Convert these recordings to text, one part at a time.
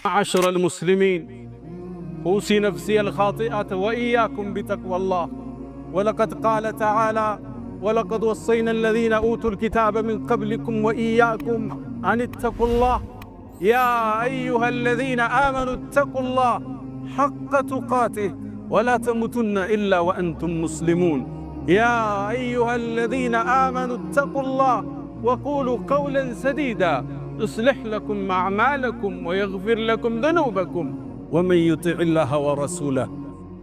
معاشر المسلمين، أوصي نفسي الخاطئة وإياكم بتقوى الله. ولقد قال تعالى: ولقد وصينا الذين أوتوا الكتاب من قبلكم وإياكم أن اتقوا الله يا أيها الذين آمنوا اتقوا الله حق تقاته ولا تموتن إلا وأنتم مسلمون. يا أيها الذين آمنوا اتقوا الله وقولوا قولا سديدا يصلح لكم أعمالكم ويغفر لكم ذنوبكم ومن يطع الله ورسوله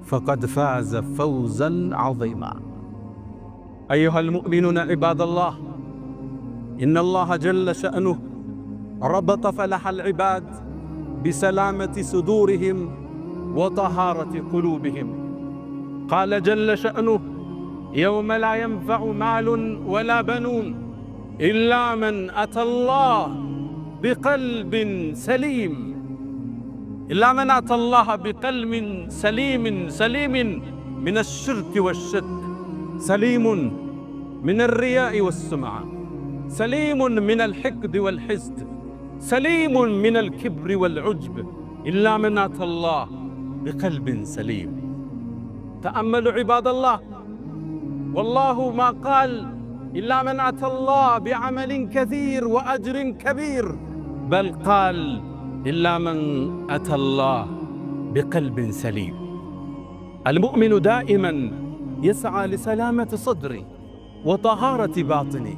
فقد فاز فوزا عظيما. أيها المؤمنون عباد الله، إن الله جل شأنه ربط فلاح العباد بسلامة صدورهم وطهارة قلوبهم. قال جل شأنه: يوم لا ينفع مال ولا بنون إلا من أتى الله بقلب سليم. إلا من أتى الله بقلب سليم من الشرك والشك، سليم من الرياء والسمعة، سليم من الحقد والحسد، سليم من الكبر والعجب. إلا من أتى الله بقلب سليم. تأملوا عباد الله، والله ما قال إلا من أتى الله بعمل كثير وأجر كبير، بل قال إلا من أتى الله بقلب سليم. المؤمن دائما يسعى لسلامة صدره وطهارة باطنه.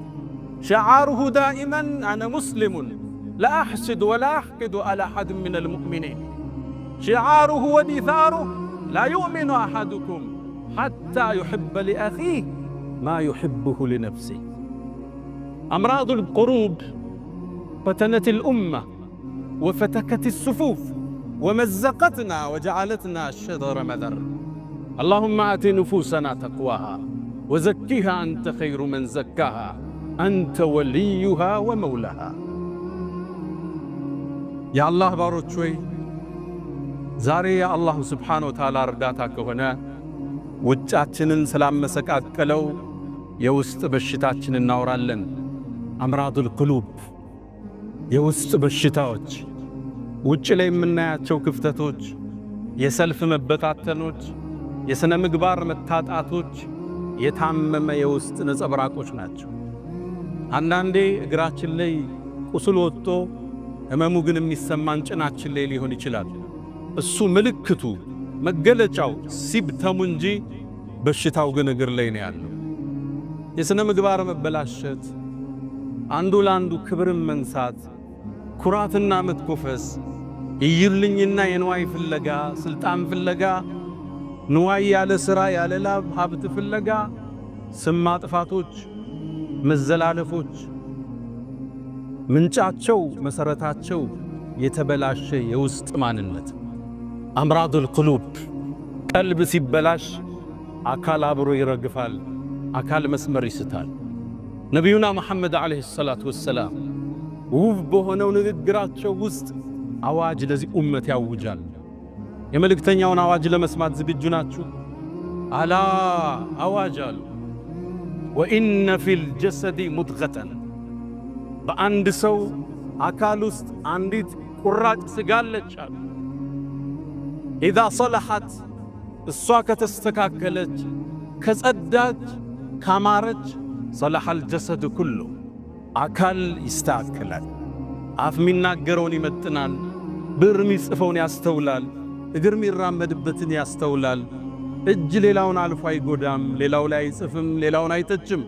شعاره دائما: أنا مسلم لا أحسد ولا أحقد على أحد من المؤمنين. شعاره ودثاره: لا يؤمن أحدكم حتى يحب لأخيه ما يحبه لنفسه. أمراض القلوب فتنت الأمة وفتكت الصفوف ومزقتنا وجعلتنا شذر مذر. اللهم آت نفوسنا تقواها وزكها أنت خير من زكاها أنت وليها ومولاها. يا الله باروች ሆይ ዛሬ የአላሁ ስብሓነ ወተዓላ እርዳታ ከሆነ ውጫችንን ስላመሰቃቀለው የውስጥ በሽታችን እናወራለን። አምራዱል ቁሉብ የውስጥ በሽታዎች፣ ውጭ ላይ የምናያቸው ክፍተቶች፣ የሰልፍ መበታተኖች፣ የሥነ ምግባር መታጣቶች የታመመ የውስጥ ነጸብራቆች ናቸው። አንዳንዴ እግራችን ላይ ቁስል ወጥቶ ህመሙ ግን የሚሰማን ጭናችን ላይ ሊሆን ይችላል። እሱ ምልክቱ መገለጫው ሲብተሙ እንጂ በሽታው ግን እግር ላይ ነው ያለው። የሥነ ምግባር መበላሸት፣ አንዱ ለአንዱ ክብርን መንሳት፣ ኩራትና መትኮፈስ፣ ይይልኝና የንዋይ ፍለጋ፣ ስልጣን ፍለጋ፣ ንዋይ ያለ ሥራ ያለ ላብ ሀብት ፍለጋ፣ ስም ማጥፋቶች፣ መዘላለፎች ምንጫቸው መሰረታቸው የተበላሸ የውስጥ ማንነት። አምራዱል ቁሉብ ቀልብ ሲበላሽ አካል አብሮ ይረግፋል፣ አካል መስመር ይስታል። ነቢዩና መሐመድ ዓለይሂ ሰላቱ ወሰላም ውብ በሆነው ንግግራቸው ውስጥ አዋጅ ለዚህ ኡመት ያውጃል። የመልእክተኛውን አዋጅ ለመስማት ዝግጁ ናችሁ? አላ አዋጅ አሉ። ወኢነ ፊል ጀሰዲ ሙድገተን፣ በአንድ ሰው አካል ውስጥ አንዲት ቁራጭ ስጋ አለች አሉ። ኢዛ ሰለሐት፣ እሷ ከተስተካከለች ከጸዳች ካማረች፣ ሰለሐል ጀሰድ ኩሉ፣ አካል ይስተካከላል። አፍ የሚናገረውን ይመጥናል፣ ብዕር የሚጽፈውን ያስተውላል፣ እግር የሚራመድበትን ያስተውላል። እጅ ሌላውን አልፎ አይጎዳም፣ ሌላው ላይ አይጽፍም፣ ሌላውን አይተችም።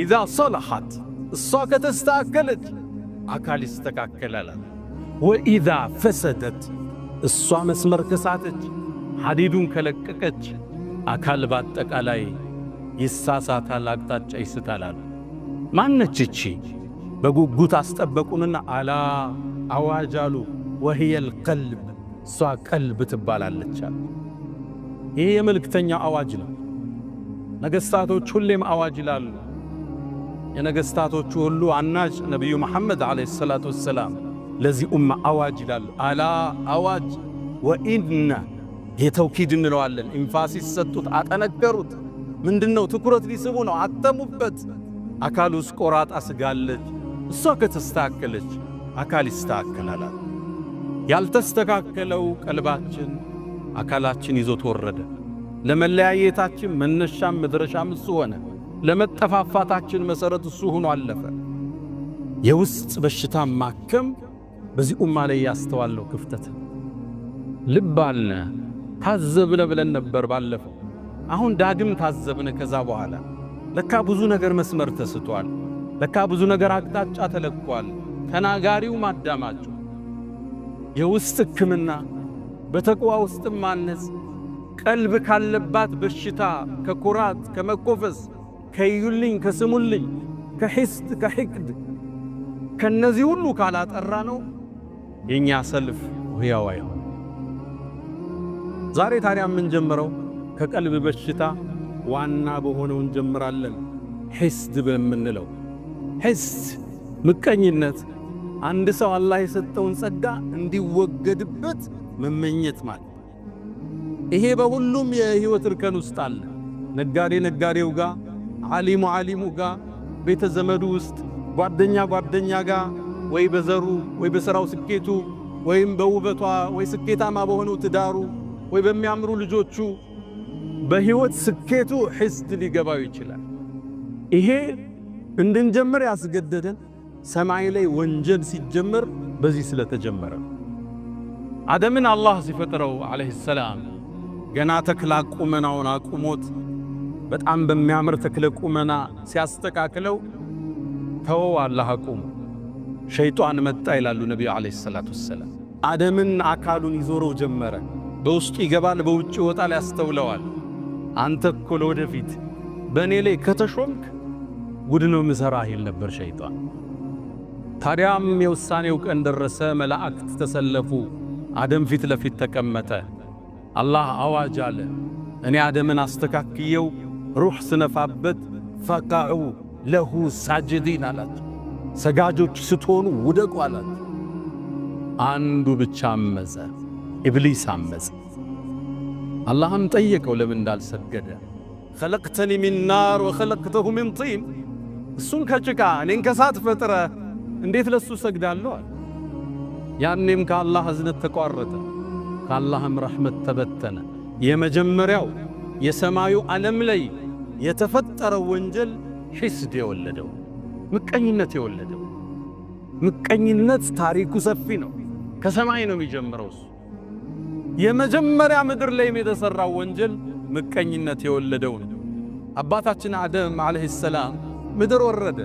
ኢዛ ሰለሐት፣ እሷ ከተስተካከለች አካል ይስተካከላል። ወኢዛ ፈሰደት፣ እሷ መስመር ከሳተች ሐዲዱን ከለቀቀች አካል በአጠቃላይ ይሳሳታል፣ አቅጣጫ ይስታላል። ማነች እቺ? በጉጉት አስጠበቁንና አላ አዋጅ አሉ። ወህየል ቀልብ፣ እሷ ቀልብ ትባላለች። ይህ የመልእክተኛ አዋጅ ነው። ነገሥታቶች ሁሌም አዋጅ ይላሉ። የነገሥታቶቹ ሁሉ አናጭ ነቢዩ መሐመድ ዓለይሂ ሰላቱ ወሰላም ለዚህ ኡማ አዋጅ ይላሉ። አላ አዋጅ። ወኢነ የተውኪድ እንለዋለን። ኢንፋሲስ ሰጡት፣ አጠነከሩት። ምንድነው? ትኩረት ሊስቡ ነው። አተሙበት። አካል ውስጥ ቆራጣ ስጋለች፣ እሷ ከተስተካከለች አካል ይስተካከላል። ያልተስተካከለው ቀልባችን አካላችን ይዞት ወረደ። ለመለያየታችን መነሻም መድረሻም እሱ ሆነ። ለመጠፋፋታችን መሰረት እሱ ሆኖ አለፈ። የውስጥ በሽታ ማከም በዚህ ኡማ ላይ ያስተዋለው ክፍተት ልብ አልነ ታዘብነ ብለን ነበር ባለፈው። አሁን ዳግም ታዘብነ። ከዛ በኋላ ለካ ብዙ ነገር መስመር ተስቷል። ለካ ብዙ ነገር አቅጣጫ ተለቋል። ተናጋሪው ማዳማጩ የውስጥ ሕክምና በተቅዋ ውስጥ ማነጽ ቀልብ ካለባት በሽታ ከኩራት ከመኮፈስ ከዩልኝ ከስሙልኝ ከሂስድ ከሂቅድ ከነዚህ ሁሉ ካላጠራ ነው የኛ ሰልፍ ህያው አይሆን። ዛሬ ታዲያ ምን ጀምረው ከቀልብ በሽታ ዋና በሆነው እንጀምራለን። ሂስድ በመንለው ሂስድ ምቀኝነት አንድ ሰው አላህ የሰጠውን ጸጋ እንዲወገድበት መመኘት ማለት ይሄ በሁሉም የህይወት እርከን ውስጥ አለ። ነጋዴ ነጋዴው ጋር፣ ዓሊሙ ዓሊሙ ጋር፣ ቤተ ዘመዱ ውስጥ፣ ጓደኛ ጓደኛ ጋር፣ ወይ በዘሩ ወይ በሥራው ስኬቱ ወይም በውበቷ ወይ ስኬታማ በሆነው ትዳሩ ወይ በሚያምሩ ልጆቹ በህይወት ስኬቱ ሂስድ ሊገባው ይችላል። ይሄ እንድንጀምር ያስገደደን ሰማይ ላይ ወንጀል ሲጀመር በዚህ ስለተጀመረ አደምን አላህ ሲፈጥረው አለይሂ ሰላም ገና ተክለ ቁመናውን አቁሞት በጣም በሚያምር ተክለ ቁመና ሲያስተካክለው ተወው አላህ አቁሞ ሸይጣን መጣ ይላሉ ነብዩ አለይሂ ሰላቱ ወሰለም። አደምን አካሉን ይዞረው ጀመረ። በውስጡ ይገባል በውጭ ይወጣል ያስተውለዋል። አንተ እኮ ለወደፊት በእኔ ላይ ከተሾምክ ጉድ ነው ምሰራህ ይል ነበር ሸይጣን። ታዲያም የውሳኔው ቀን ደረሰ። መላእክት ተሰለፉ። አደም ፊት ለፊት ተቀመጠ። አላህ አዋጅ አለ። እኔ አደምን አስተካክየው ሩህ ስነፋበት ፈቃዑ ለሁ ሳጅዲን አላቸው። ሰጋጆች ስትሆኑ ውደቁ አላቸው። አንዱ ብቻ አመፀ፣ ኢብሊስ አመፀ። አላህም ጠየቀው ለምን እንዳልሰገደ። ኸለቅተኒ ሚን ናር ወኸለቅተሁ ሚን ጢን፣ እሱን ከጭቃ እኔን ከሳት ፈጥረ እንዴት ለሱ ሰግዳለሁ አለ። ያኔም ከአላህ እዝነት ተቋረጠ፣ ከአላህም ረሕመት ተበተነ። የመጀመሪያው የሰማዩ ዓለም ላይ የተፈጠረው ወንጀል ሂስድ የወለደው ምቀኝነት የወለደው። ምቀኝነት ታሪኩ ሰፊ ነው። ከሰማይ ነው የሚጀምረው። እሱ የመጀመሪያ ምድር ላይ የተሰራው ወንጀል ምቀኝነት የወለደው ነው። አባታችን አደም አለይሂ ሰላም ምድር ወረደ።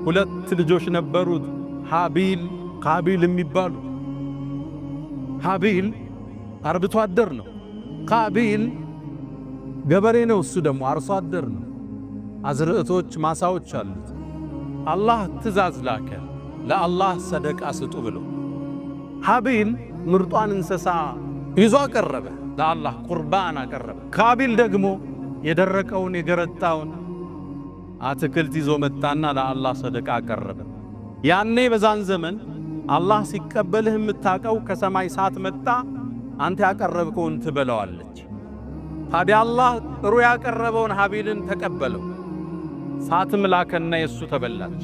ሁለት ልጆች ነበሩት፣ ሃቢል ቃቢል የሚባሉ። ሃቢል አርብቶ አደር ነው። ቃቢል ገበሬ ነው። እሱ ደግሞ አርሶ አደር ነው። አዝርዕቶች ማሳዎች አሉት። አላህ ትእዛዝ ላከ ለአላህ ሰደቃ ስጡ ብሎ። ሃቢል ምርጧን እንስሳ ይዞ አቀረበ፣ ለአላህ ቁርባን አቀረበ። ቃቢል ደግሞ የደረቀውን የገረጣውን አትክልት ይዞ መጣና ለአላህ ሰደቃ አቀረበ። ያኔ በዛን ዘመን አላህ ሲቀበልህ የምታቀው ከሰማይ ሳት መጣ፣ አንተ ያቀረብከውን ትበለዋለች። ታዲያ አላህ ጥሩ ያቀረበውን ሃቢልን ተቀበለው። ሳትም ላከና የሱ ተበላች።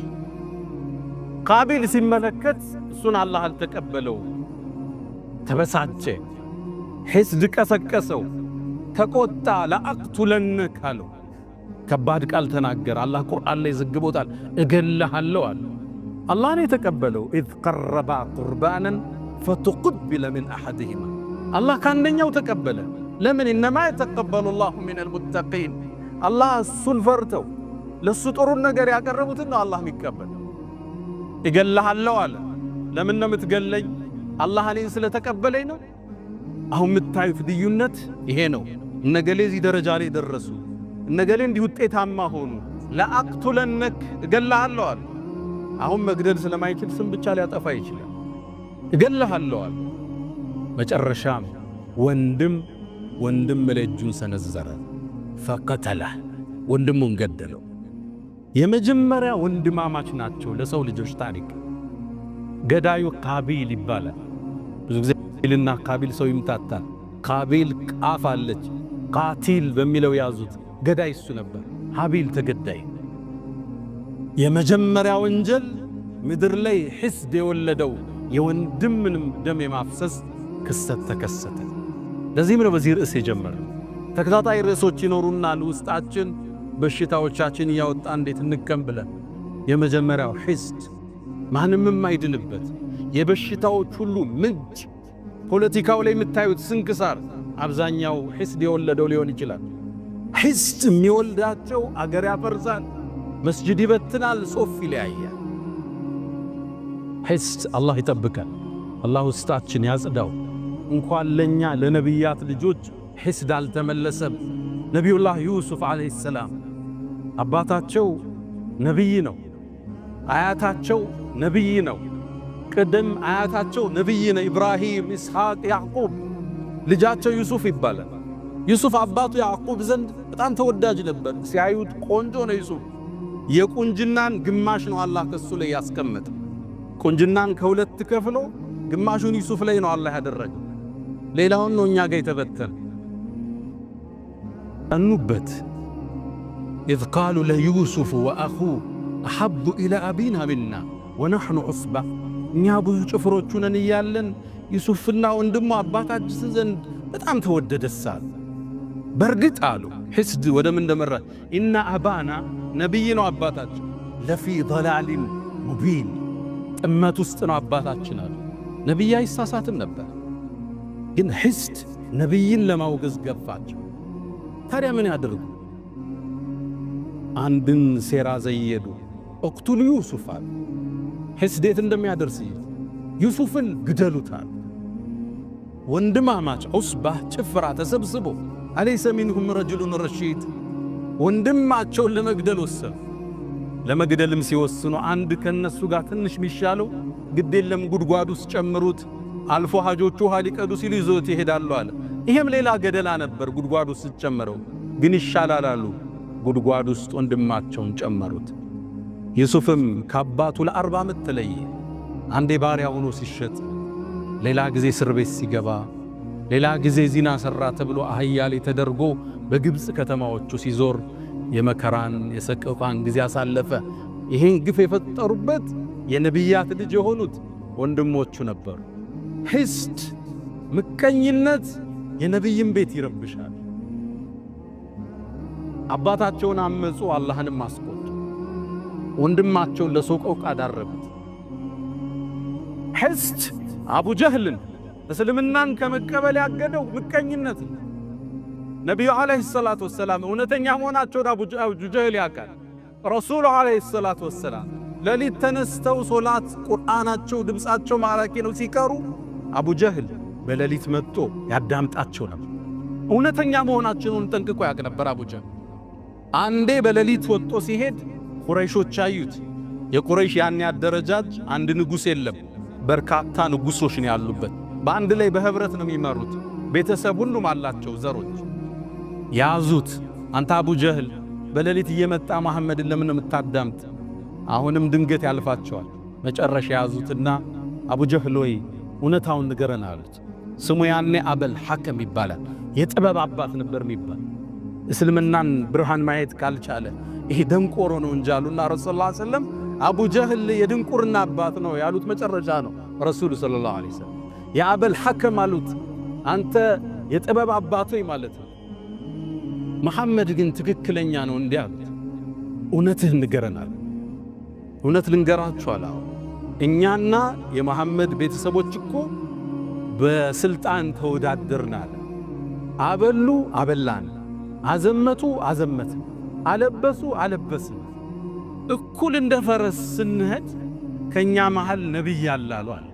ቃቢል ሲመለከት እሱን አላህ አልተቀበለው፣ ተበሳጨ፣ ሂስድ ቀሰቀሰው፣ ተቆጣ። ለአቅቱለነክ አለው። ከባድ ቃል ተናገረ። አላህ ቁርአን ላይ ዘግቦታል። እገልሃለሁ አለ። አላህ ነው የተቀበለው። ኢዝ ቀረባ ቁርባናን ፈተቁቢለ ሚን አሐድሂማ፣ አላህ ካንደኛው ተቀበለ። ለምን? ኢነማ የተቀበሉ ላሁ ሚነል ሙተቂን፣ አላህ እሱን ፈርተው ለሱ ጥሩን ነገር ያቀረቡትን ነው አላህ የሚቀበል። እገልሃለሁ አለ። ለምን ነው የምትገለኝ? አላህ እኔን ስለተቀበለኝ ነው። አሁን የምታዩት ልዩነት ይሄ ነው። እነገሌ እዚህ ደረጃ ላይ ደረሱ፣ እነገሌ እንዲህ ውጤታማ ሆኑ። ለአቅቱለነክ እገልሃለሁ አለ። አሁን መግደል ስለማይችል ስም ብቻ ሊያጠፋ ይችላል። እገልሃለሁ አለ። መጨረሻም ወንድም ላይ እጁን ሰነዘረ። ፈቀተለህ፣ ወንድሙን ገደለው። የመጀመሪያ ወንድማማች ናቸው ለሰው ልጆች ታሪክ። ገዳዩ ቃቢል ይባላል። ብዙ ጊዜ ቃቢልና ቃቢል ሰው ይምታታል። ቃቢል ቃፍ አለች፣ ቃቲል በሚለው ያዙት። ገዳይ እሱ ነበር። ሃቢል ተገዳይ። የመጀመሪያ ወንጀል ምድር ላይ ሂስድ የወለደው የወንድምንም ደም የማፍሰስ ክስተት ተከሰተ። ለዚህም ነው በዚህ ርዕስ የጀመረው። ተከታታይ ርዕሶች ይኖሩናል ውስጣችን በሽታዎቻችን እያወጣ እንዴት እንቀም ብለን። የመጀመሪያው ሒስድ፣ ማንም የማይድንበት የበሽታዎች ሁሉ ምንጭ። ፖለቲካው ላይ የምታዩት ስንክሳር አብዛኛው ሒስድ የወለደው ሊሆን ይችላል። ሒስድ የሚወልዳቸው አገር ያፈርሳል፣ መስጂድ ይበትናል፣ ሶፍ ይለያያል። ሒስድ አላህ ይጠብቃል። አላህ ውስጣችን ያጽዳው። እንኳን ለኛ ለነቢያት ልጆች ሒስድ አልተመለሰም። ነቢዩላህ ዩሱፍ ዓለይሂ ሰላም አባታቸው ነቢይ ነው፣ አያታቸው ነቢይ ነው፣ ቅድም አያታቸው ነቢይ ነው። ኢብራሂም፣ ኢስሐቅ፣ ያዕቁብ ልጃቸው ዩሱፍ ይባላል። ዩሱፍ አባቱ ያዕቁብ ዘንድ በጣም ተወዳጅ ነበር። ሲያዩት ቆንጆ ነው ዩሱፍ። የቁንጅናን ግማሽ ነው አላህ ከሱ ላይ ያስቀመጠ። ቁንጅናን ከሁለት ከፍሎ ግማሹን ዩሱፍ ላይ ነው አላህ ያደረገ፣ ሌላውን ነው እኛ ጋር የተበተነ። ቀኑበት። ኢዝ ቃሉ ለዩሱፍ ወአኹሁ አሐቡ ኢላ አቢና ሚና ወነሕኑ ዑስባ። እኛ ብዙ ጭፍሮቹ ነን እያለን ዩሱፍና ወንድሙ አባታችን ዘንድ በጣም ተወደደሳል። በርግጥ አሉ ሒስድ ወደ ምን እንደመራ ኢና አባና ነቢይ ነው አባታችን፣ ለፊ ضላሊን ሙቢን ጥመት ውስጥ ነው አባታችን አሉ። ነቢይ አይሳሳትም ነበር፣ ግን ሒስድ ነቢይን ለማውገዝ ገፋቸው። ታዲያ ምን ያደርጉ? አንድን ሴራ ዘየዱ። እቅቱሉ ዩሱፍ አሉ። ሒስድ የት እንደሚያደርስ ዩሱፍን ግደሉታል። ወንድማማች ዑስባህ ጭፍራ ተሰብስቦ አለይሰ ሚንሁም ረጅሉን ረሺድ ወንድማቸውን ለመግደል ወሰኑ። ለመግደልም ሲወስኑ አንድ ከነሱ ጋር ትንሽ ሚሻለው ግድ የለም ጉድጓድ ውስጥ ጨምሩት፣ አልፎ ሀጆቹ ውሃ ሊቀዱ ሲሉ ይዞት ይሄዳሉ አለ። ይሄም ሌላ ገደላ ነበር። ጉድጓድ ውስጥ ጨመረው ግን ይሻላል አሉ። ጉድጓድ ውስጥ ወንድማቸውን ጨመሩት። ዩሱፍም ከአባቱ ለ40 ዓመት ተለየ። አንዴ ባሪያ ሆኖ ሲሸጥ፣ ሌላ ጊዜ እስር ቤት ሲገባ፣ ሌላ ጊዜ ዚና ሰራ ተብሎ አህያ ላይ ተደርጎ በግብፅ ከተማዎቹ ሲዞር የመከራን የሰቀቋን ጊዜ አሳለፈ። ይሄን ግፍ የፈጠሩበት የነቢያት ልጅ የሆኑት ወንድሞቹ ነበሩ። ሒስድ ምቀኝነት የነቢይን ቤት ይረብሻል። አባታቸውን አመፁ፣ አላህንም አስቆጡ። ወንድማቸውን ለሰቆቃ ዳረጉት። ሒስድ አቡ ጀህልን እስልምናን ከመቀበል ያገደው ምቀኝነት ነው። ነቢዩ ዓለይሂ ሰላቱ ወሰላም እውነተኛ መሆናቸውን አቡ ጀህል ያውቃል። ረሱሉ ዓለይሂ ሰላቱ ወሰላም ሌሊት ተነስተው ሶላት ቁርአናቸው ድምፃቸው ማራኪ ነው ሲቀሩ አቡ ጀህል በሌሊት መጥቶ ያዳምጣቸው ነበር። እውነተኛ መሆናቸውን ጠንቅቆ ያውቅ ነበር አቡ ጀህል። አንዴ በሌሊት ወጥቶ ሲሄድ ቁረይሾች አዩት። የቁረይሽ ያን ያደረጃጅ አንድ ንጉሥ የለም፣ በርካታ ንጉሶች ነው ያሉበት። በአንድ ላይ በህብረት ነው የሚመሩት። ቤተሰብ ሁሉም አላቸው ዘሮች። ያዙት። አንተ አቡ ጀህል በሌሊት እየመጣ መሐመድን ለምን የምታዳምጥ? አሁንም ድንገት ያልፋቸዋል። መጨረሻ ያዙትና አቡ ጀህል ወይ እውነታውን ንገረን አሉት። ስሙ ያኔ አበል ሐከም ይባላል። የጥበብ አባት ነበር የሚባል። እስልምናን ብርሃን ማየት ካልቻለ ይሄ ደንቆሮ ነው እንጂ አሉና ረሱል ሰለላሁ ዐለይሂ ወሰለም አቡ ጀህል የድንቁርና አባት ነው ያሉት መጨረሻ ነው ረሱል ሰለላሁ ዐለይሂ ወሰለም። የአበል ሐከም አሉት አንተ የጥበብ አባት ወይ ማለት ነው። መሐመድ ግን ትክክለኛ ነው እንዲህ አሉት። እውነትህ ንገረናል። እውነት ልንገራችሁ አለ። እኛና የመሐመድ ቤተሰቦች እኮ በስልጣን ተወዳደርናል። አበሉ አበላን፣ አዘመቱ አዘመትን፣ አለበሱ አለበስን። እኩል እንደ ፈረስ ስንሄድ ከኛ መሃል ነብይ አላሉ አለ።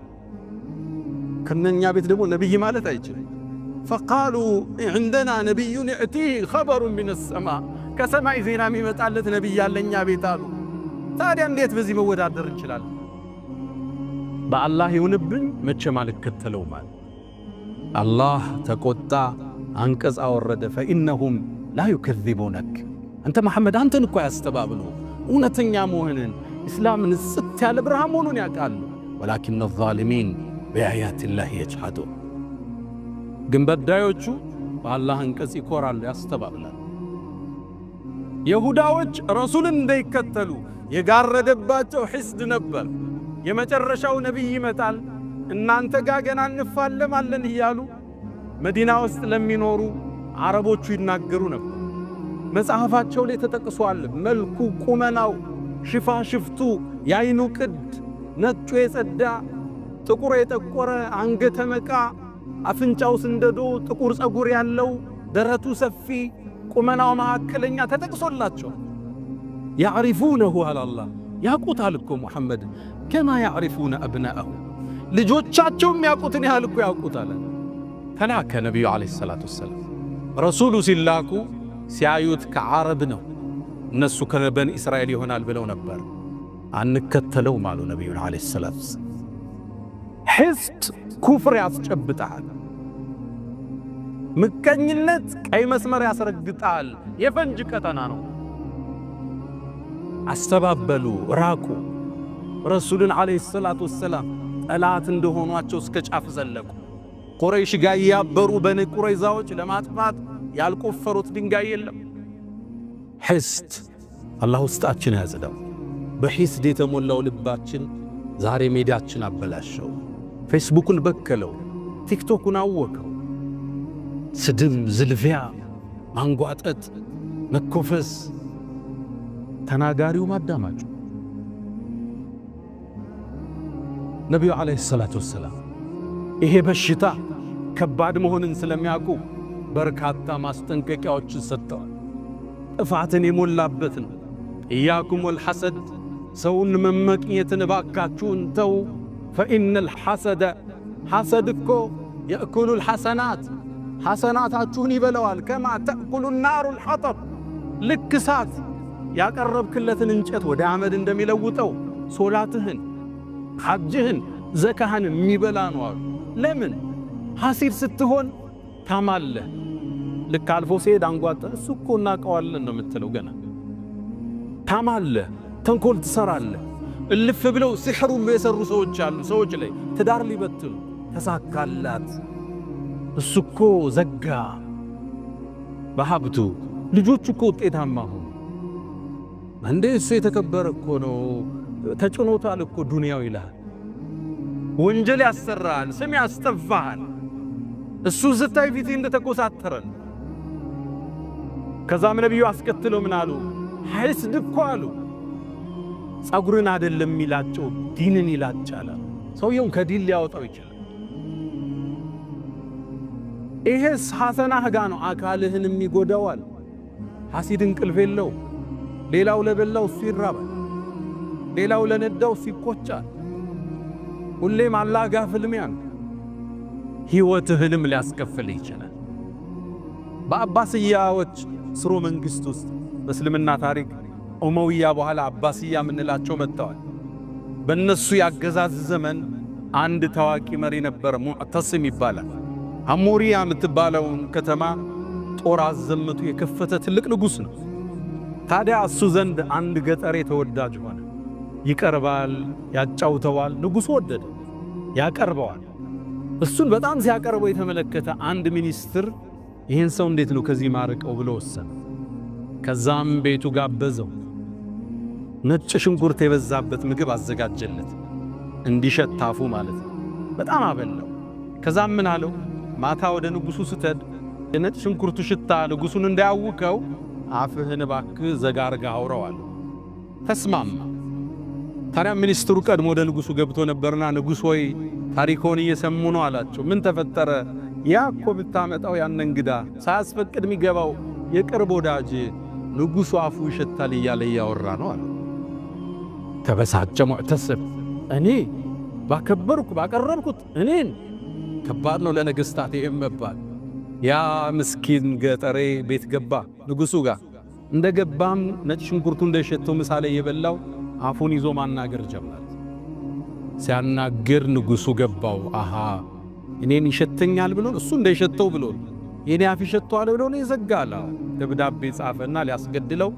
ከነኛ ቤት ደግሞ ነብይ ማለት አይችልም። ፈቃሉ عندنا ነብይ يأتيه خبر من السماء ከሰማይ ዜና የሚመጣለት ነብይ ያለኛ ቤት አሉ። ታዲያ እንዴት በዚህ መወዳደር እንችላለን? በአላህ ይሁንብኝ መቼም አልከተለው ማለት አላህ ተቆጣ፣ አንቀጽ አወረደ። فإنهم لا يكذبونك አንተ መሐመድ አንተን እኮ ያስተባብሉ እውነተኛ መሆንን እስላምን ጽት ያለ ብርሃን መሆኑን ያውቃሉ። ولكن الظالمين بآيات الله يجحدون ግን በዳዮቹ በአላህ አንቀጽ ይኮራሉ፣ ያስተባብላሉ። ይሁዳዎች ረሱልን እንዳይከተሉ የጋረደባቸው ሒስድ ነበር። የመጨረሻው ነቢይ ይመጣል፣ እናንተ ጋር ገና እንፋለማለን እያሉ መዲና ውስጥ ለሚኖሩ አረቦቹ ይናገሩ ነበር። መጽሐፋቸው ላይ ተጠቅሷል። መልኩ፣ ቁመናው፣ ሽፋሽፍቱ፣ የአይኑ ቅድ ነጩ የጸዳ ጥቁር የጠቆረ አንገተ መቃ አፍንጫው ስንደዶ ጥቁር ጸጉር ያለው ደረቱ ሰፊ ቁመናው መካከለኛ ተጠቅሶላቸው ያዕሪፉነሁ አላህ ያቁታል እኮ ሙሐመድ ከማ ያዕሪፉነ አብናአሁ ልጆቻቸውም ያቁትን ያህል እኮ ያቁታል። ተላከ ነቢዩ ዓለይሂ ሰላቱ ወሰላም ረሱሉ ሲላኩ ሲያዩት ከዓረብ ነው። እነሱ ከበኒ እስራኤል ይሆናል ብለው ነበር። አንከተለውም አሉ ነቢዩን ዓለይሂ ሰላቱ ወሰላም። ሕስድ ኩፍር ያስጨብጣል። ምቀኝነት ቀይ መስመር ያስረግጣል። የፈንጅ ቀጠና ነው። አስተባበሉ፣ ራቁ። ረሱልን ዓለይሂ ሰላቱ ወሰላም ጠላት እንደሆኗቸው እስከ ጫፍ ዘለቁ። ቁረይሽ ጋር ያበሩ በኒ ቁረይዛዎች ለማጥፋት ያልቆፈሩት ድንጋይ የለም። ሕስድ አላህ ውስጣችን ያጽዳው። በሕስድ የተሞላው ልባችን ዛሬ ሜዳችን አበላሸው። ፌስቡክን በከለው፣ ቲክቶኩን አወከው። ስድብ፣ ዝልፊያ፣ ማንጓጠጥ፣ መኮፈስ፣ ተናጋሪው ማዳማጩ። ነቢዩ ዓለይሂ ሰላቱ ወሰላም ይሄ በሽታ ከባድ መሆንን ስለሚያውቁ በርካታ ማስጠንቀቂያዎችን ሰጥተዋል። ጥፋትን የሞላበት ነው። ኢያኩም ወልሐሰድ ሰውን መመቅኘትን እባካችሁን ተው። ፈኢነል ሐሰደ ሐሰድ እኮ የእኩሉል ሐሰናት ሐሰናታችሁን ይበለዋል። ከማ ተእኩሉ ናሩል ሐጠብ ልክ እሳት ያቀረብክለትን እንጨት ወደ አመድ እንደሚለውጠው ሶላትህን፣ ሐጅህን፣ ዘካህን የሚበላ ነው አሉ። ለምን ሐሲድ ስትሆን ታማለህ። ልክ አልፎ ሲሄድ አንጓጠ እሱ እኮ እናቀዋለን ነው የምትለው። ገና ታማለህ፣ ተንኮል ትሰራለህ። እልፍ ብለው ሲሕር ሁሉ የሰሩ ሰዎች አሉ። ሰዎች ላይ ትዳር ሊበትሉ ተሳካላት። እሱ እኮ ዘጋ በሀብቱ፣ ልጆቹ እኮ ውጤታማ ሆኑ። እንዴ እሱ የተከበረ እኮ ነው ተጭኖታል እኮ ዱንያው ይልሃል። ወንጀል ያሰራሃል፣ ስም ያስጠፋሃል። እሱ ስታይ ፊት እንደተኮሳተረን። ከዛም ነቢዩ አስከትለው ምን አሉ? ሕስድ እኮ አሉ ጸጉርን አይደለም የሚላጨው ዲንን ይላጫል። ሰውየውን ከዲን ሊያወጣው ይችላል። ይሄስ ሐሰናህ ጋ ነው አካልህንም ይጎዳዋል። ሐሲድ እንቅልፍ የለው። ሌላው ለበላው እሱ ይራባል። ሌላው ለነዳው እሱ ይቆጫል። ሁሌም አላህ ጋር ፍልሚያ ነው። ሕይወትህንም ሊያስከፍል ይችላል። በአባስያዎች ስሮ መንግሥት ውስጥ በእስልምና ታሪክ ኡመውያ በኋላ አባስያ የምንላቸው መጥተዋል። በእነሱ ያገዛዝ ዘመን አንድ ታዋቂ መሪ ነበር፣ ሙዕተስም ይባላል። አሞሪያ የምትባለውን ከተማ ጦር አዘምቱ የከፈተ ትልቅ ንጉሥ ነው። ታዲያ እሱ ዘንድ አንድ ገጠሬ ተወዳጅ ሆነ። ይቀርባል፣ ያጫውተዋል። ንጉሡ ወደደ፣ ያቀርበዋል። እሱን በጣም ሲያቀርበው የተመለከተ አንድ ሚኒስትር ይህን ሰው እንዴት ነው ከዚህ ማርቀው ብሎ ወሰነ። ከዛም ቤቱ ጋበዘው። ነጭ ሽንኩርት የበዛበት ምግብ አዘጋጀለት፣ እንዲሸታፉ ማለት ነው። በጣም አበላው። ከዛም ምን አለው? ማታ ወደ ንጉሡ ስትሄድ የነጭ ሽንኩርቱ ሽታ ንጉሡን እንዳያውከው አፍህን እባክህ ዘጋርጋ አውረዋል። ተስማማ። ታዲያ ሚኒስትሩ ቀድሞ ወደ ንጉሡ ገብቶ ነበርና ንጉሥ ሆይ ታሪኮን እየሰሙ ነው አላቸው። ምን ተፈጠረ? ያ እኮ ብታመጣው ያን እንግዳ ሳያስፈቅድ የሚገባው የቅርብ ወዳጅ ንጉሡ አፉ ይሸታል እያለ እያወራ ነው አለ። ተበሳጨ ሙዕተስብ። እኔ ባከበርኩ ባቀረብኩት እኔን ከባድ ነው ለነገሥታት የመባል። ያ ምስኪን ገጠሬ ቤት ገባ ንጉሡ ጋር። እንደ ገባም ነጭ ሽንኩርቱ እንደሸተው ምሳሌ የበላው አፉን ይዞ ማናገር ጀመረ። ሲያናግር ንጉሡ ገባው። አሃ እኔን ይሸተኛል ብሎ እሱ እንደሸተው ብሎ የኔ አፍ ይሸተዋል ብሎ ነው ይዘጋል። ደብዳቤ ጻፈና ሊያስገድለው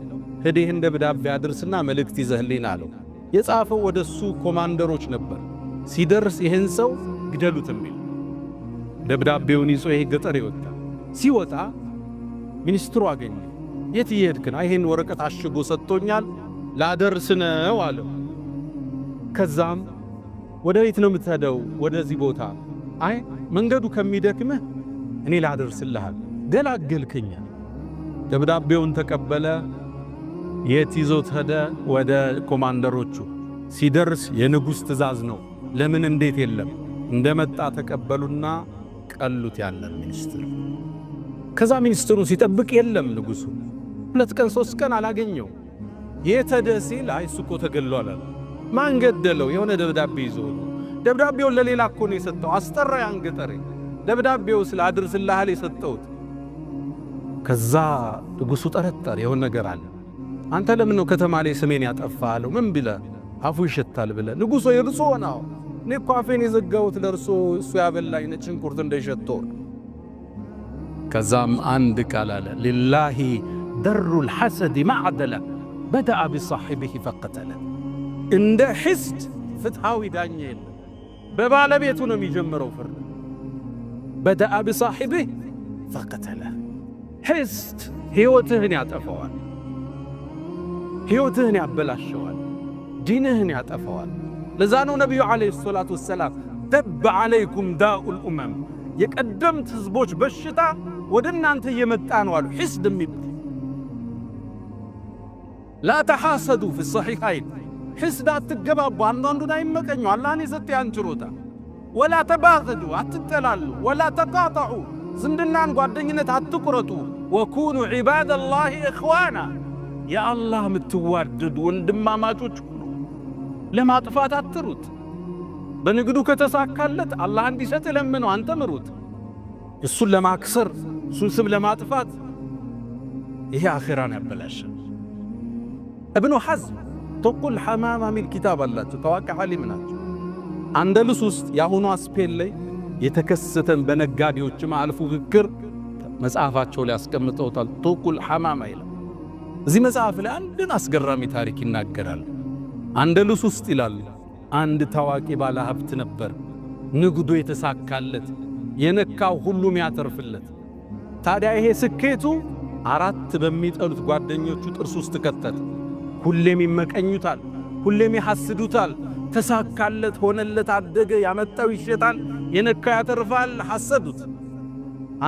ሄደህ ደብዳቤ አድርስና መልእክት ይዘህልኝ አለው። የጻፈው ወደሱ ኮማንደሮች ነበር። ሲደርስ ይህን ሰው ግደሉት የሚል ደብዳቤውን ይዞ ይሄ ገጠር ይወጣ። ሲወጣ ሚኒስትሩ አገኘ። የት ይሄድክና? ይሄን ወረቀት አሽጎ ሰጥቶኛል ላደርስ ነው አለው። ከዛም ወደ ቤት ነው የምትሄደው ወደዚህ ቦታ አይ መንገዱ ከሚደክምህ እኔ ላደርስልሃል ገላገልከኝ ደብዳቤውን ተቀበለ የት ይዞት ሄደ ወደ ኮማንደሮቹ ሲደርስ የንጉስ ትእዛዝ ነው ለምን እንዴት የለም እንደመጣ ተቀበሉና ቀሉት ያለ ሚኒስትር ከዛ ሚኒስትሩ ሲጠብቅ የለም ንጉሱ 2 ቀን 3 ቀን አላገኘው የተደሲል አይሱኮ ተገሏል ማን ገደለው የሆነ ደብዳቤ ይዞ ደብዳቤው ለሌላ እኮ ነው የሰጠው አስጠራ ያንገጠሬ ደብዳቤው ስላድርስልሃል የሰጠው ከዛ ንጉሱ ጠረጠረ የሆነ ነገር አለ አንተ ለምን ነው ከተማ ላይ ስሜን ያጠፋለው ምን ቢለ አፉ ይሸታል ብለ ንጉሱ ይርሶ ነው እኔ እኮ አፌን የዘጋሁት ለርሶ እሱ ያበላኝ ነጭንቁርት እንደሸተው ከዛም አንድ ቃል አለ لله در الحسد معدل بدأ بصاحبه فقتله እንደ حسد ፍትሃዊ ዳኛ የለም በባለቤቱ ነው የሚጀምረው ፍርድ بدأ بصاحبه فقتله حسد ህይወትህን ያጠፋዋል ህይወትህን ያበላሸዋል ዲንህን ያጠፋዋል ለዛ ነው ነብዩ አለይሂ ሰላቱ ወሰለም دب عليكم داء الامم የቀደምት ህዝቦች በሽታ ወደናንተ እየመጣ ነው አሉ حسد የሚባል لا تحاسدوا في الصحيحين حسد አትገባቡ አንዳንዱን አይመቀኙ አላህን የሰጠ ያንችሮታ ولا تباغضوا አትጠላሉ ولا تقاطعوا ዝምድናን ጓደኝነት አትቁረጡ وكونوا عباد الله اخوانا يا الله ምትዋደዱ ወንድማማቾች ሁኑ ለማጥፋት አትሩት በንግዱ ከተሳካለት አላህ እንዲሰጥ ለምነው አንተ ምሩት እሱን ለማክሰር እሱን ስም ለማጥፋት ይሄ አኺራን ያበላሻል ابن حزم تقول حمامة من كتاب الله تتوقع علم ናቸው አንደሉስ ውስጥ ያሁኑ ስፔን ላይ የተከሰተን በነጋዴዎች ማዕልፉ ፍክር መጽሐፋቸው ላይ አስቀምጠውታል ተቁል ሐማማ ይላል እዚህ መጽሐፍ ላይ አንድን አስገራሚ ታሪክ ይናገራል አንደሉስ ውስጥ ይላል አንድ ታዋቂ ባለ ሀብት ነበር ንግዱ የተሳካለት የነካው ሁሉም ያተርፍለት ታዲያ ይሄ ስኬቱ አራት በሚጠሉት ጓደኞቹ ጥርስ ውስጥ ከተተ ሁሌም ይመቀኙታል ሁሌም ይሐስዱታል ተሳካለት ሆነለት አደገ ያመጣው ይሸጣል የነካው ያተርፋል ሐሰዱት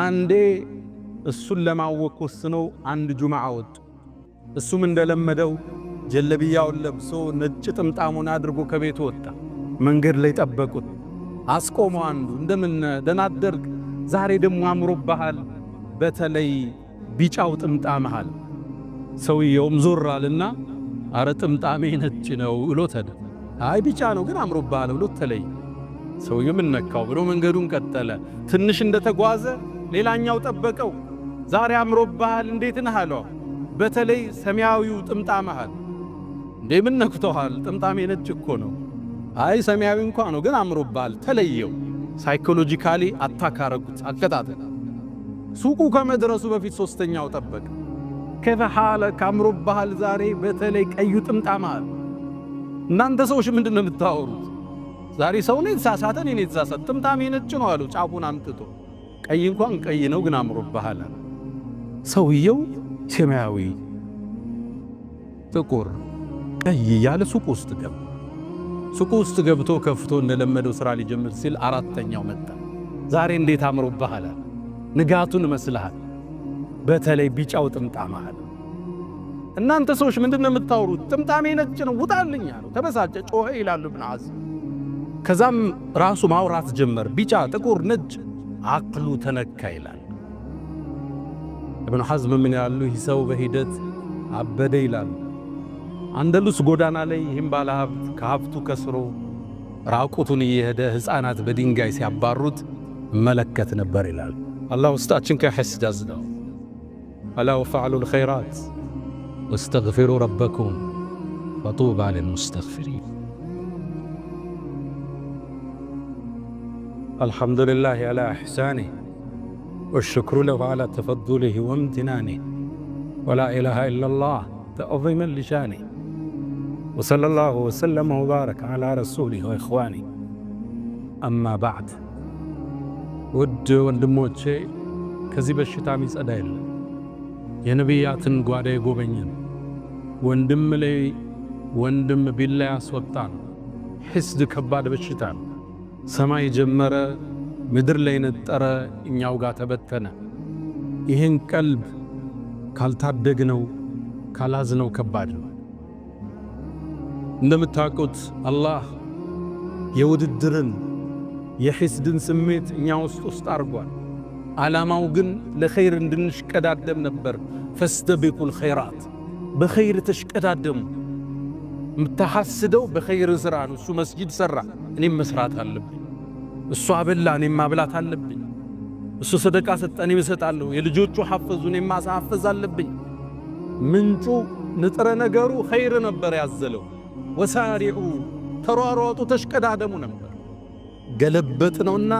አንዴ እሱን ለማወቅ ወስነው አንድ ጁማዓ ወጡ እሱም እንደለመደው ጀለቢያውን ለብሶ ነጭ ጥምጣሙን አድርጎ ከቤቱ ወጣ መንገድ ላይ ጠበቁት አስቆመው አንዱ እንደምን ደናደርግ ዛሬ ደሞ አምሮብሃል በተለይ ቢጫው ጥምጣምሃል ሰውየውም ዞራልና አረ ጥምጣሜ ነጭ ነው ብሎ ተደ አይ ቢጫ ነው ግን አምሮብሃል ብሎ ተለይ ሰውየው ምን ነካው ብሎ መንገዱን ቀጠለ ትንሽ እንደተጓዘ ሌላኛው ጠበቀው ዛሬ አምሮብሃል እንዴት ነህ አለው በተለይ ሰማያዊው ጥምጣምሃል እንደምን ነክቶሃል ጥምጣሜ ነጭ እኮ ነው አይ ሰማያዊ እንኳን ነው ግን አምሮብሃል ተለየው ሳይኮሎጂካሊ አታካረጉት አከታተለ ሱቁ ከመድረሱ በፊት ሶስተኛው ጠበቀ ከፈሐለ ካምሮብሃል ዛሬ በተለይ ቀዩ ጥምጣምሃል እናንተ ሰዎች ምንድነው የምታወሩት ዛሬ ሰው ነው የተሳሳተን እኔ የተሳሳተ ጥምጣሜ ነጭ ነው አሉ ጫፉን አምጥቶ ቀይ እንኳን ቀይ ነው ግን አምሮብሃል ሰውየው ሰማያዊ ጥቁር ቀይ ያለ ሱቁ ውስጥ ገብቶ ከፍቶ እንደለመደው ስራ ሊጀምር ሲል አራተኛው መጣ ዛሬ እንዴት አምሮብሃል ንጋቱን መስልሃል በተለይ ቢጫው ጥምጣምሃል እናንተ ሰዎች ምንድነው የምታወሩት ጥምጣሜ ነጭ ነው ውጣልኝ አለው ተበሳጨ ጮኸ ይላል ኢብኑ ሐዝም ከዛም ራሱ ማውራት ጀመር ቢጫ ጥቁር ነጭ አቅሉ ተነካ ይላል ኢብኑ ሐዝም ምን ያሉ ይሰው በሂደት አበደ ይላል አንደሉስ ጎዳና ላይ ይህም ባለ ሀብት ከሀብቱ ከስሮ ራቁቱን እየሄደ ህፃናት በድንጋይ ሲያባሩት መለከት ነበር ይላል الله ውስጣችን ከሐስድ አዝነው ألا وفعلوا الخيرات واستغفروا ربكم فطوبى للمستغفرين الحمد لله على إحسانه والشكر له على تفضله وامتنانه ولا إله إلا الله تعظيما لشانه وصلى الله وسلم وبارك على رسوله وإخوانه أما بعد ውድ ወንድሞቼ ከዚህ በሽታ የሚጸዳ የለም የነቢያትን ጓዳ የጎበኘን ወንድም ላይ ወንድም ቢላ ያስወጣን ሒስድ ከባድ በሽታ ነው። ሰማይ ጀመረ፣ ምድር ላይ ነጠረ፣ እኛው ጋር ተበተነ። ይህን ቀልብ ካልታደግነው ካላዝነው ከባድ ነው። እንደምታውቁት አላህ የውድድርን የሒስድን ስሜት እኛ ውስጥ አርጓል። ዓላማው ግን ለኸይር እንድንሽቀዳደም ነበር። ፈስተቢቁል ኸይራት፣ በኸይር ተሽቀዳደሙ። የምታሐስደው በኸይር ሥራ ነው። እሱ መስጂድ ሠራ፣ እኔም መስራት አለብኝ። እሱ አበላ፣ እኔም ማብላት አለብኝ። እሱ ሰደቃ ሰጠ፣ እኔም እሰጣለሁ። የልጆቹ ሐፈዙ፣ እኔም ማሳሐፈዝ አለብኝ። ምንጩ ንጥረ ነገሩ ኸይር ነበር ያዘለው። ወሳሪዑ፣ ተሯሯጡ፣ ተሽቀዳደሙ ነበር። ገለበጥ ነውና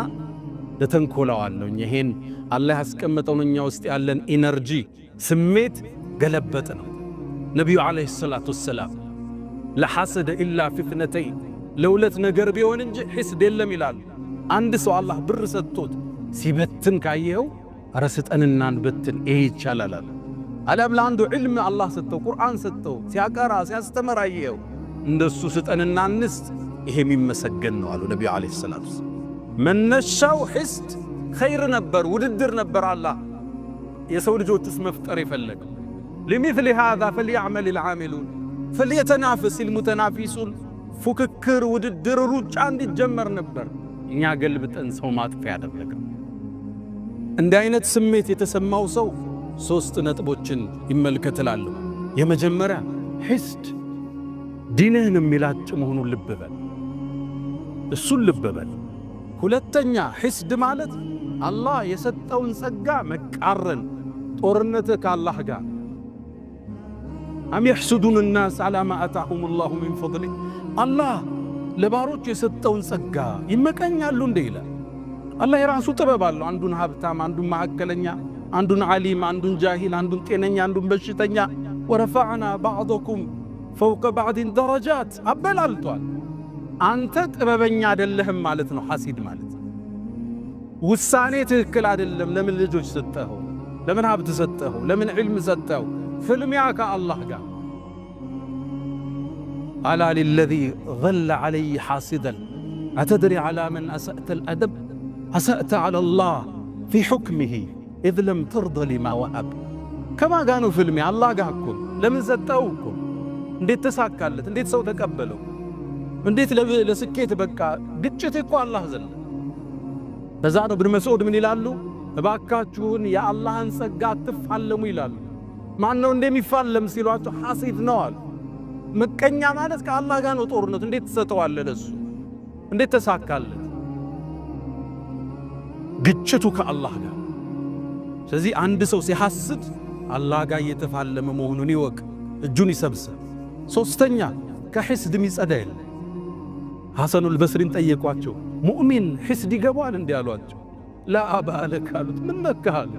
ለተንኮላዋለሁ። ይሄን አላህ ያስቀመጠውን እኛ ውስጥ ያለን ኢነርጂ ስሜት ገለበጥ ነው። ነቢዩ ዓለይሂ ሰላቱ ወሰላም ለሐሰደ ኢላ ፊትነተይን፣ ለሁለት ነገር ቢሆን እንጂ ሒስድ የለም ይላሉ። አንድ ሰው አላህ ብር ሰጥቶት ሲበትን ካየኸው ኧረ ስጠንና እንበትን፣ ይሄ ይቻላል አለ። አለም ለአንዱ ዕልም አላህ ሰጠው፣ ቁርአን ሰጠው፣ ሲያቀራ ሲያስተምር አየኸው፣ እንደሱ ስጠንና እንስጥ፣ ይሄ የሚመሰገን ነው አሉ ነቢዩ ዓለይሂ ሰላቱ ወሰላም። መነሻው ሒስድ ኸይር ነበር፣ ውድድር ነበር። አላህ የሰው ልጆች ውስጥ መፍጠር የፈለገው ለሚስሊ ሃዛ ፈልያዕመል ልዓሚሉን ፈልየተናፍስ ልሙተናፊሱን፣ ፉክክር፣ ውድድር፣ ሩጫ እንዲጀመር ነበር። እኛ ገልብጠን ሰው ማጥፊያ ያደረገው። እንዲህ አይነት ስሜት የተሰማው ሰው 3 ነጥቦችን ይመልከትላለሁ። የመጀመሪያ ሒስድ ዲንህን የሚላጭ መሆኑን ልብ በል፣ እሱን ልብ በል። ሁለተኛ ሒስድ ማለት አላህ የሰጠውን ጸጋ መቃረን፣ ጦርነትህ ከአላህ ጋር። አም የሕሱዱን ናስ ዓላ ማ አታሁም ላሁ ሚን ፈድሊህ፣ አላህ ለባሮች የሰጠውን ጸጋ ይመቀኛሉ እንደ ይላል። አላህ የራሱ ጥበብ አለው። አንዱን ሀብታም፣ አንዱን መካከለኛ፣ አንዱን ዓሊም፣ አንዱን ጃሂል፣ አንዱን ጤነኛ፣ አንዱን በሽተኛ። ወረፈዕና ባዕضኩም ፈውቀ ባዕድን ደረጃት አበላልቷል። አንተ ጥበበኛ አይደለህም ማለት ነው ሐሲድ ማለት። ውሳኔ ትክክል አይደለም። ለምን ልጆች ሰጠኸው? ለምን ሀብት ሰጠኸው? ለምን ዕልም ሰጠኸው? ፍልሚያ ከአላህ ጋር። አላ ሊለዚ ظل علي حاسدا أتدري على من أسأت الأدب أسأت على الله في حكمه إذ لم ترضى لما وهب። ከማ ጋር ነው ፍልሚያ? አላህ ጋር እኮ። ለምን ሰጠኸው እኮ። እንዴት ተሳካለት? እንዴት ሰው ተቀበለው? እንዴት ለስኬት በቃ? ግጭት እኮ አላህ ዘለ። በዛ ነው ኢብኑ መስዑድ ምን ይላሉ? እባካችሁን የአላህን ጸጋ አትፋለሙ ይላሉ። ማን ነው እንደሚፋለም ሲሏቸው ሐሲድ ነው አሉ። ምቀኛ ማለት ከአላህ ጋር ነው ጦርነቱ። እንዴት ተሰጠዋለህ ለሱ? እንዴት ተሳካለት? ግጭቱ ከአላህ ጋር። ስለዚህ አንድ ሰው ሲሐስድ አላህ ጋር እየተፋለመ መሆኑን ይወቅ፣ እጁን ይሰብስብ። ሶስተኛ ከሒስድ የሚጸዳ የለ። ሐሰኑል በስሪን ጠየቋቸው፣ ሙእሚን ሒስድ ይገባዋል እንዲህ አሏቸው። ላ አባለክ አሉት። ምን ነካሃል?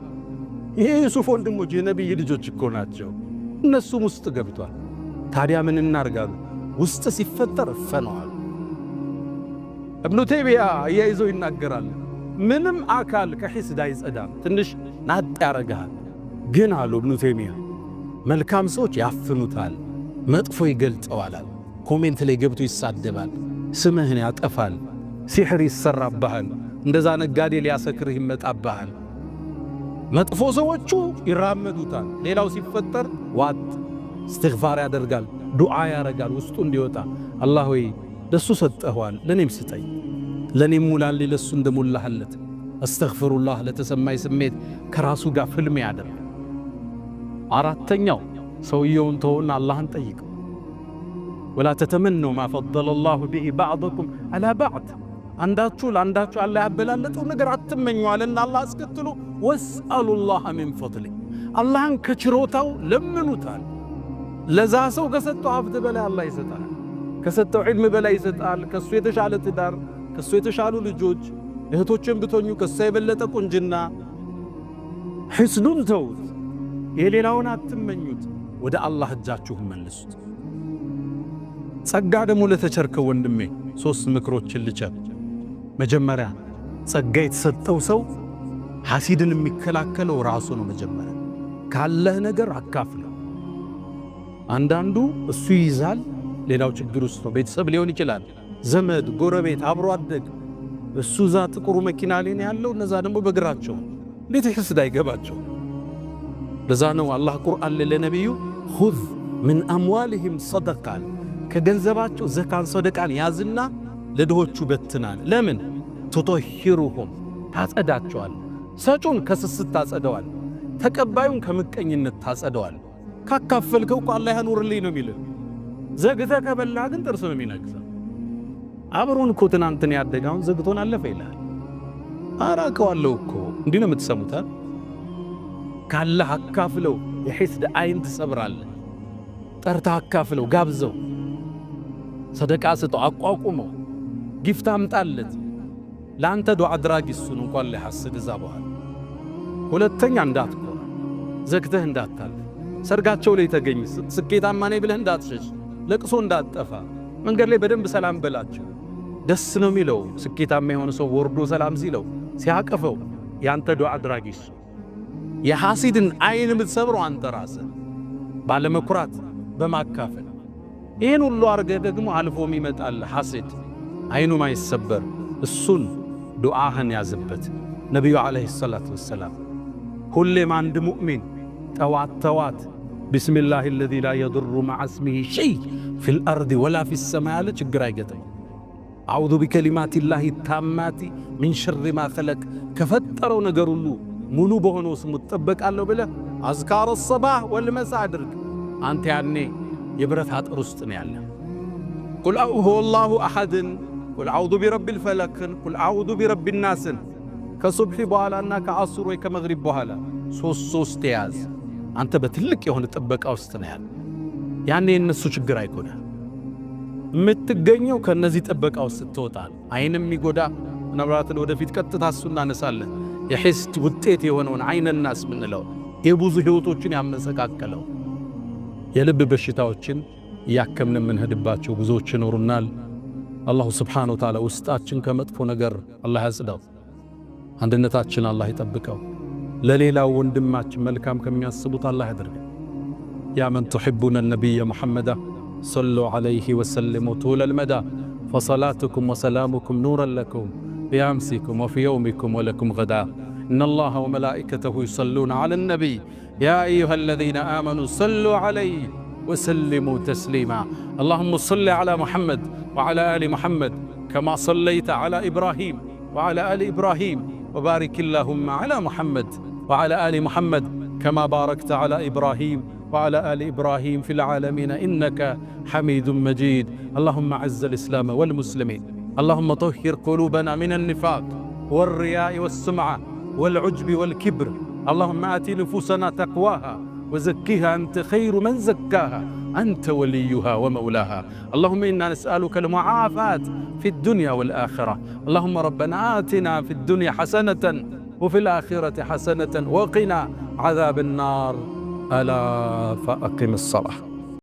ይሄ የሱፍ ወንድሞች የነቢይ ልጆች እኮ ናቸው፣ እነሱም ውስጥ ገብቷል። ታዲያ ምን እናርጋሉ? ውስጥ ሲፈጠር እፈነዋል። እብኑ ተይሚያ እያይዘው ይናገራል። ምንም አካል ከሒስድ አይጸዳም፣ ትንሽ ናጥ ያረጋል። ግን አሉ እብኑ ተይሚያ መልካም ሰዎች ያፍኑታል፣ መጥፎ ይገልጠዋል። ኮሜንት ላይ ገብቶ ይሳደባል፣ ስምህን ያጠፋል፣ ሲሕር ይሰራብሃል፣ እንደዛ ነጋዴ ሊያሰክርህ ይመጣብሃል። መጥፎ ሰዎቹ ይራመዱታል። ሌላው ሲፈጠር ዋጥ እስትግፋር ያደርጋል፣ ዱዓ ያረጋል ውስጡ እንዲወጣ። አላህ ሆይ ለሱ ሰጠኸዋል፣ ለኔም ስጠኝ፣ ለኔም ሙላልኝ ለሱ እንደሞላህለት። አስተግፍሩላህ ለተሰማይ ስሜት ከራሱ ጋር ፍልም ያደርግ። አራተኛው ሰውየውን ተውና አላህን ጠይቀው። ወላ ተተመነው ማ ፈضለ ላሁ ቢሂ ባዕضኩም አላ ባዕድ፣ አንዳችሁ ለአንዳችሁ አላህ ያበላለጠው ነገር አትመኙ አለና አላህ አስከትሎ ወስአሉላህ ሚን ፈድሊህ፣ አላህን ከችሮታው ለምኑታል። ለዛ ሰው ከሰጠው ሀብት በላይ አላህ ይሰጣል፣ ከሰጠው ዒልም በላይ ይሰጣል። ከሱ የተሻለ ትዳር፣ ከሱ የተሻሉ ልጆች፣ እህቶችን ብትሆኙ ከሱ የበለጠ ቁንጅና። ሒስዱን ተውት፣ የሌላውን አትመኙት፣ ወደ አላህ እጃችሁን መልሱት። ጸጋ ደግሞ ለተቸርከው ወንድሜ 3 ምክሮችን ልቸር። መጀመሪያ ጸጋ የተሰጠው ሰው ሐሲድን የሚከላከለው ራሱ ነው። መጀመሪያ ካለህ ነገር አካፍለው። አንዳንዱ እሱ ይይዛል፣ ሌላው ችግር ውስጥ ነው። ቤተሰብ ሊሆን ይችላል፣ ዘመድ ጎረቤት አብሮ አደግ እሱ ዛ ጥቁሩ መኪና ላይ ነው ያለው፣ እነዛ ደግሞ በእግራቸው እንዴት ሕስድ አይገባቸው? ለዛ ነው አላህ ቁርአን ለነቢዩ ኹዝ ምን አምዋልህም ሰደቃን ከገንዘባቸው ዘካን ሰደቃን ያዝና ለድሆቹ በትናል። ለምን ትጦሂሩሁም ታጸዳቸዋል። ሰጩን ከስስት ታጸደዋል፣ ተቀባዩን ከምቀኝነት ታጸደዋል። ካካፈልከው እኮ አላህ ያኑርልኝ ነው የሚል። ዘግተ ከበላ ግን ጥርስ ነው የሚነግሰው። አብሮን እኮ ትናንትን ያደጋውን ዘግቶን አለፈ ይላል። አራቀዋለሁ እኮ እንዲህ ነው የምትሰሙት። ካላህ አካፍለው የሕስድ አይን ትሰብራለህ። ጠርታ አካፍለው፣ ጋብዘው፣ ሰደቃ ስጠው፣ አቋቁመው፣ ጊፍት አምጣለት። ለአንተ ዱዓ አድራጊ እሱን እንኳን ሊሐስድ እዛ በኋላ። ሁለተኛ እንዳትኮራ፣ ዘግተህ እንዳታልፍ፣ ሰርጋቸው ላይ ተገኝ ስኬታማ ነኝ ብለህ እንዳትሸሽ፣ ለቅሶ እንዳትጠፋ፣ መንገድ ላይ በደንብ ሰላም በላቸው። ደስ ነው የሚለው ስኬታማ የሆነ ሰው ወርዶ ሰላም ሲለው ሲያቀፈው፣ ያንተ ዱዓ አድራጊ እሱ። የሐሲድን አይን የምትሰብረው አንተ ራስህ ባለመኩራት በማካፈል። ይህን ሁሉ አርገህ ደግሞ አልፎም ይመጣል ሐሲድ አይኑ ማይሰበር። እሱን ዱዓህን ያዝበት። ነቢዩ ዓለይሂ ሰላቱ ወሰላም ሁሌም አንድ ሙእሚን ጠዋት ተዋት ቢስሚላሂ አለዚ ላ የዱሩ መዓ እስሚሂ ሸይ ፊል አርድ ወላ ፊስ ሰማይ ያለ ችግር አይገጥም። አዑዙ ቢከሊማቲላሂ ታማቲ ሚን ሸሪ ማ ኸለቅ ከፈጠረው ነገር ሁሉ ሙሉ በሆነው ስሙ እጠበቃለሁ ብለህ አዝካረ ሰባህ ወልመሳ አድርግ። አንተ ያኔ የብረት አጥር ውስጥ ነው ያለ። ቁል ሁወ አላሁ አሐድን፣ ቁል አዑዙ ቢረቢል ፈለክን፣ ቁል አዑዙ ቢረቢን ናስን ከሱብሒ በኋላና ከዐሱር ወይ ከመግሪብ በኋላ ሶስት ያዝ። አንተ በትልቅ የሆነ ጥበቃ ውስጥ ነው ያለ። ያኔ የነሱ ችግር አይጎዳ። የምትገኘው ከነዚህ ጥበቃ ውስጥ ስትወጣል። አይንም የሚጎዳ ምናልባት ወደፊት ቀጥታ እሱ እናነሳለን። የሕስድ ውጤት የሆነውን አይነናስ ምንለው የብዙ ሕይወቶችን ያመሰቃቀለው የልብ በሽታዎችን እያከምን የምንሄድባቸው ብዙዎች ይኖሩናል። አላሁ ስብሓነሁ ወተዓላ ውስጣችን ከመጥፎ ነገር አላህ ያጽዳው፣ አንድነታችን አላህ ይጠብቀው፣ ለሌላው ወንድማችን መልካም ከሚያስቡት አላህ ያደርገን። ያ መን ትሕቡነ ነቢየ ሙሐመዳ ሰሉ ዐለይሂ ወሰሊሙ ጡለል መዳ ፈሰላቱኩም ወሰላሙኩም ኑረን ለኩም ቢአምሲኩም ወፊ የውሚኩም ወለኩም ገዳ ኢነላሃ ወመላኢከተሁ ዩሰሉነ ዐለን ነቢይ ያ አዩሃ አለዚነ አመኑ ሰሉ ዐለይሂ ወሰሊሙ ተስሊማ አላሁመ ሰሊ ዐላ ሙሐመድ ወዐላ አሊ ሙሐመድ ከማ ሰለይተ ዐላ ኢብራሂም ወዐላ አሊ ኢብራሂም ወባሪክ አላሁመ ዐላ ሙሐመድ ወዐላ አሊ ሙሐመድ ከማ ባረክተ ዐላ ኢብራሂም وعلى آل إبراهيم في العالمين إنك حميد مجيد اللهم عز الإسلام والمسلمين اللهم طهر قلوبنا من النفاق والرياء والسمعة والعجب والكبر اللهم آت نفوسنا تقواها وزكها أنت خير من زكاها أنت وليها ومولاها اللهم إنا نسألك المعافاة في الدنيا والآخرة اللهم ربنا آتنا في الدنيا حسنة وفي الآخرة حسنة وقنا عذاب النار ألا فأقم الصلاة.